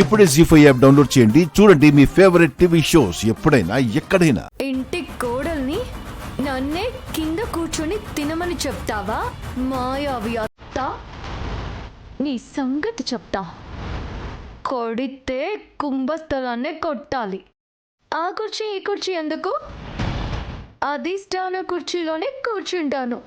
ఇప్పుడే జీ5 app download చేయండి. చూడండి మీ ఫేవరెట్ టీవీ షోస్ ఎప్పుడైనా ఎక్కడైనా. ఇంటి కోడల్ని నన్నే కింద కూర్చొని తినమని చెప్తావా మాయావి అత్త? నీ సంగతి చెప్తా. కొడితే కుంభస్థలాన్నే కొట్టాలి. ఆ కుర్చీ ఈ కుర్చీ ఎందుకు? అధిష్టాన కుర్చీలోనే కూర్చుంటాను.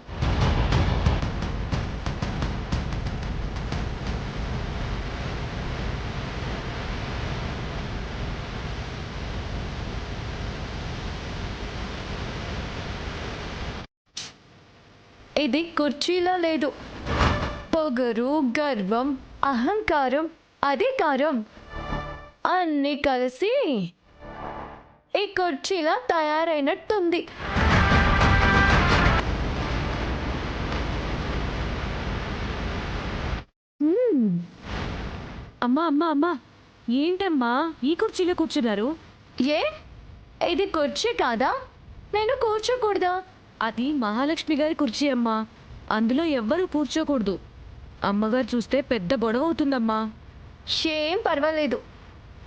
ఇది కుర్చీలో లేదు. పొగరు, గర్వం, అహంకారం, అధికారం అన్నీ కలిసి ఈ కుర్చీలా తయారైనట్టుంది. అమ్మా అమ్మా అమ్మా, ఏంటమ్మా ఈ కుర్చీలో కూర్చున్నారు? ఏ ఇది కుర్చీ కాదా? నేను కూర్చోకూడదా? అది మహాలక్ష్మి గారి కుర్చీ అమ్మా, అందులో ఎవ్వరూ కూర్చోకూడదు. అమ్మగారు చూస్తే పెద్ద గొడవ అవుతుందమ్మా. ఏం పర్వాలేదు,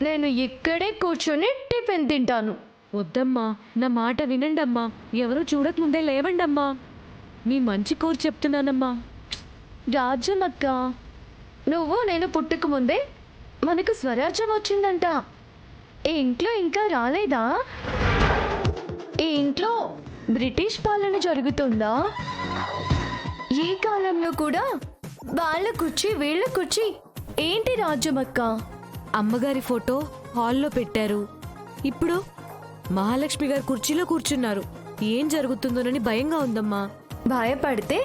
నేను ఇక్కడే కూర్చొని టిఫిన్ తింటాను. వద్దమ్మా, నా మాట వినండమ్మా. ఎవరూ చూడకముందే లేవండమ్మా. మీ మంచి కోరి చెప్తున్నానమ్మా. రాజ్యమక్క, నువ్వు నేను పుట్టుక ముందే మనకు స్వరాజ్యం వచ్చిందంట. ఈ ఇంట్లో ఇంకా రాలేదా? ఈ ఇంట్లో బ్రిటిష్ పాలన జరుగుతుందా? ఈ కాలంలో కూడా వాళ్ళ కుర్చీ వీళ్ళ కుర్చీ ఏంటి రాజ్యమక్క? అమ్మగారి ఫోటో హాల్లో పెట్టారు. ఇప్పుడు మహాలక్ష్మి గారి కుర్చీలో కూర్చున్నారు. ఏం జరుగుతుందోనని భయంగా ఉందమ్మా. భయపడితే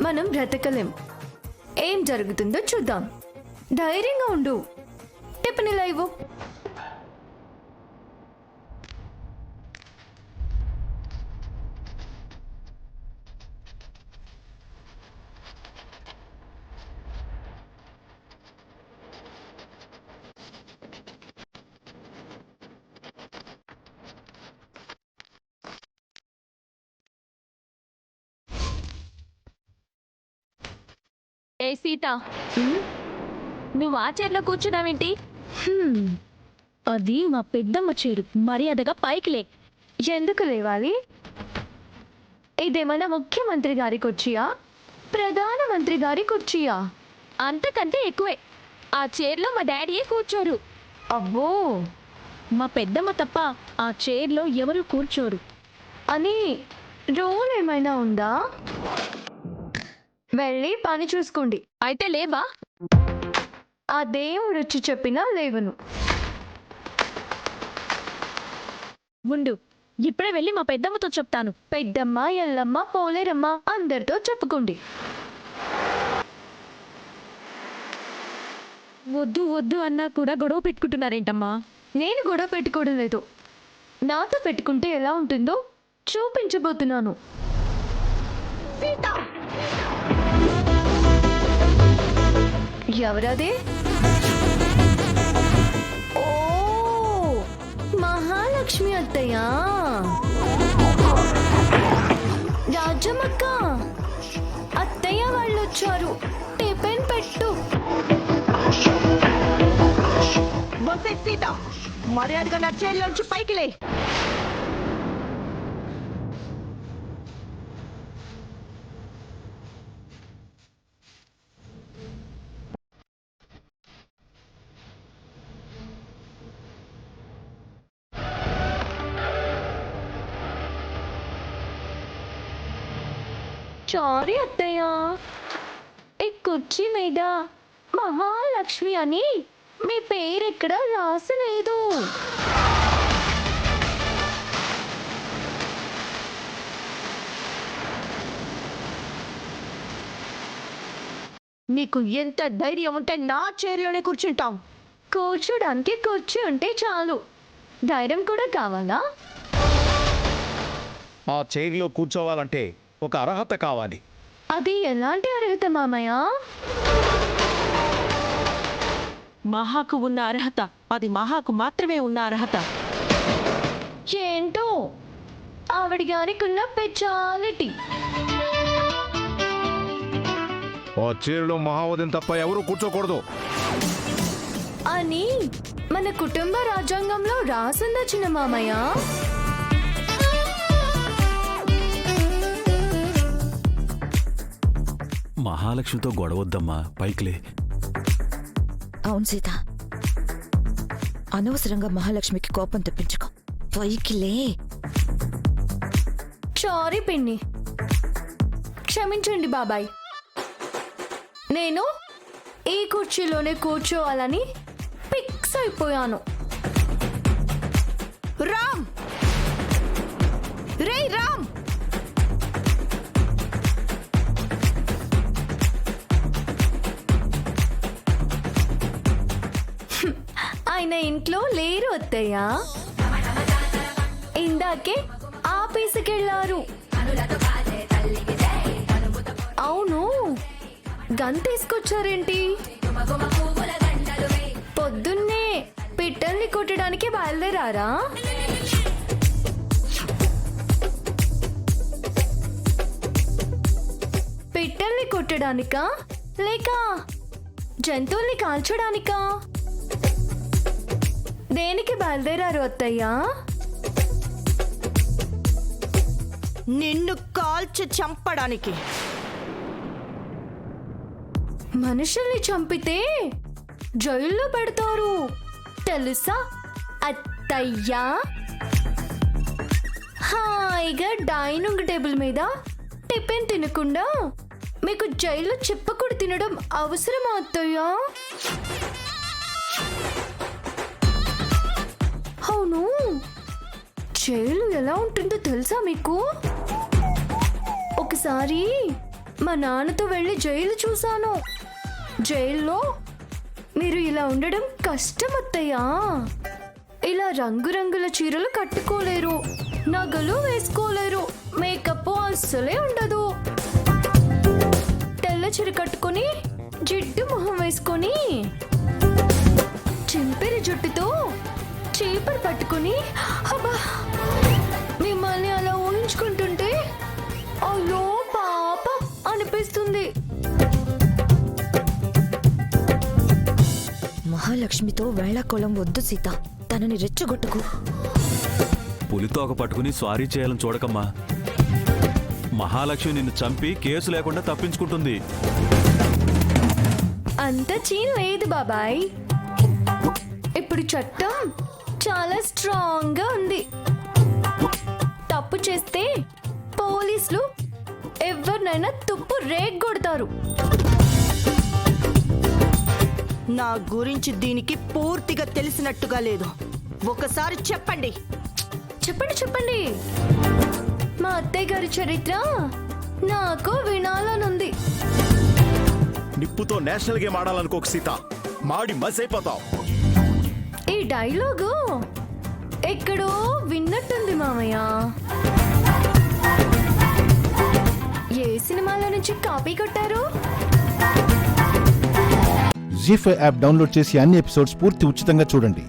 మనం బ్రతకలేం. ఏం జరుగుతుందో చూద్దాం. ధైర్యంగా ఉండు. టిఫిన్ ఇలా ఇవ్వు. ఏ సీత, నువ్వు ఆ చైర్లో కూర్చున్నావేంటి? అది మా పెద్దమ్మ చీరు. మర్యాదగా పైకి లే. ఎందుకు లేవాలి? ఇదేమన్నా ముఖ్యమంత్రి గారి కుర్చీయా? ప్రధానమంత్రి గారి కుర్చీయా? అంతకంటే ఎక్కువే. ఆ చైర్లో మా డాడీయే కూర్చోరు. అబ్బో మా పెద్దమ్మ తప్ప ఆ చైర్లో ఎవరు కూర్చోరు అని రూల్ ఏమైనా ఉందా? వెళ్ళి పని చూసుకోండి. అయితే లేవా? ఆ దేవుడు వచ్చి చెప్పినా లేవను. ఉండు, ఇప్పుడే వెళ్ళి మా పెద్దమ్మతో చెప్తాను. పెద్దమ్మ, ఎల్లమ్మ, పోలేరమ్మ అందరితో చెప్పుకోండి. వద్దు వద్దు అన్నా కూడా గొడవ పెట్టుకుంటున్నారేంటమ్మా? నేను గొడవ పెట్టుకోవడం లేదు. నాతో పెట్టుకుంటే ఎలా ఉంటుందో చూపించబోతున్నాను. ఎవరది? ఓ మహాలక్ష్మి అత్తయ్య. రాజమ్మక్క, అత్తయ్య వాళ్ళు వచ్చారు. టిఫిన్ పెట్టు. సీత, మర్యాదగా నా చైర్లోంచి పైకి లే. సారీ అత్తయ్య, ఈ కుర్చీ మీద మహాలక్ష్మి అని మీ పేరు ఎక్కడ రాసలేదు. నీకు ఎంత ధైర్యం ఉంటే నా చైర్లోనే కూర్చుంటాం? కూర్చోడానికి కుర్చీ ఉంటే చాలు, ధైర్యం కూడా కావాలా? ఆ చైర్లో కూర్చోవాలంటే ఒక అర్హత కావాలి. అది ఎలాంటి అర్హత మామయ్య? మహాకు ఉన్న అర్హత, అది మహాకు మాత్రమే ఉన్న అర్హత. ఏంటో ఆవిడ గారికి ఉన్న స్పెషాలిటీ. ఆ చైర్లో మహావతిని తప్ప ఎవరు కూర్చోకూడదు. అని మన కుటుంబ రాజ్యాంగంలో రాసిందా చిన్న మామయ్య? మహాలక్ష్మితో గొడవద్దమ్మా, పైకిలే. అవును సీత, అనవసరంగా మహాలక్ష్మికి కోపం తెప్పించుకో. పైకిలే. సారీ పిన్ని, క్షమించండి బాబాయ్. నేను ఈ కుర్చీలోనే కూర్చోవాలని ఫిక్స్ అయిపోయాను. రామ్, రే రామ్, ఆయన ఇంట్లో లేరు అత్తయ్య, ఇందాకే ఆఫీసుకెళ్ళారు. అవును, గన్ తీసుకొచ్చారేంటి? పొద్దున్నే పిట్టల్ని కొట్టడానికి బయలుదేరారా? పిట్టల్ని కొట్టడానికా లేక జంతువుల్ని కాల్చడానికా? దేనికి బయలుదేరారు అత్తయ్యా? నిన్ను కాల్చి చంపడానికి. మనుషుల్ని చంపితే జైల్లో పెడతారు తెలుసా అత్తయ్యా? హాయిగా డైనింగ్ టేబుల్ మీద టిఫిన్ తినకుండా మీకు జైల్లో చిప్పకూడు తినడం అవసరమా అత్తయ్యా? అవును, జైలు ఎలా ఉంటుందో తెలుసా మీకు? ఒకసారి మా నాన్నతో వెళ్ళి జైలు చూశాను. జైల్లో మీరు ఇలా ఉండడం కష్టం అత్తయ్యా. ఇలా రంగురంగుల చీరలు కట్టుకోలేరు, నగలు వేసుకోలేరు, మేకప్ అస్సలే ఉండదు. తెల్ల చీర కట్టుకొని జిడ్డు మొహం వేసుకొని చింపిరి జుట్టుతో చీపర్ పట్టుకుని అబ్బా మిమ్మల్ని అలా ఊహించుకుంటుంటే అయ్యో పాప అనిపిస్తుంది. మహాలక్ష్మితో వేళాకోళం వద్దు సీత, తనని రెచ్చగొట్టుకు. పులితోక పట్టుకుని స్వారీ చేయాలని చూడకమ్మా. మహాలక్ష్మి నిన్ను చంపి కేసు లేకుండా తప్పించుకుంటుంది. అంత చీన్ లేదు బాబాయ్. ఇప్పుడు చట్టం చాలా స్ట్రాంగ్ గా ఉంది. తప్పు చేస్తే పోలీసులు ఎవరినైనా తుప్పు రేగొడతారు. నా గురించి దీనికి పూర్తిగా తెలిసినట్టుగా లేదు. ఒకసారి చెప్పండి. చెప్పండి చెప్పండి, మా అత్తయ్య గారి చరిత్ర నాకు వినాలనుంది. నిప్పుతో నేషనల్ గేమ్ ఆడాలనుకోక సీత, మాడి మసైపోతావు. ఈ డైలాగు ఎక్కడో విన్నట్టుంది మామయ్య. ఏ సినిమాలో నుంచి కాపీ కొట్టారు? జీ5 యాప్ డౌన్లోడ్ చేసి అన్ని ఎపిసోడ్స్ పూర్తి ఉచితంగా చూడండి.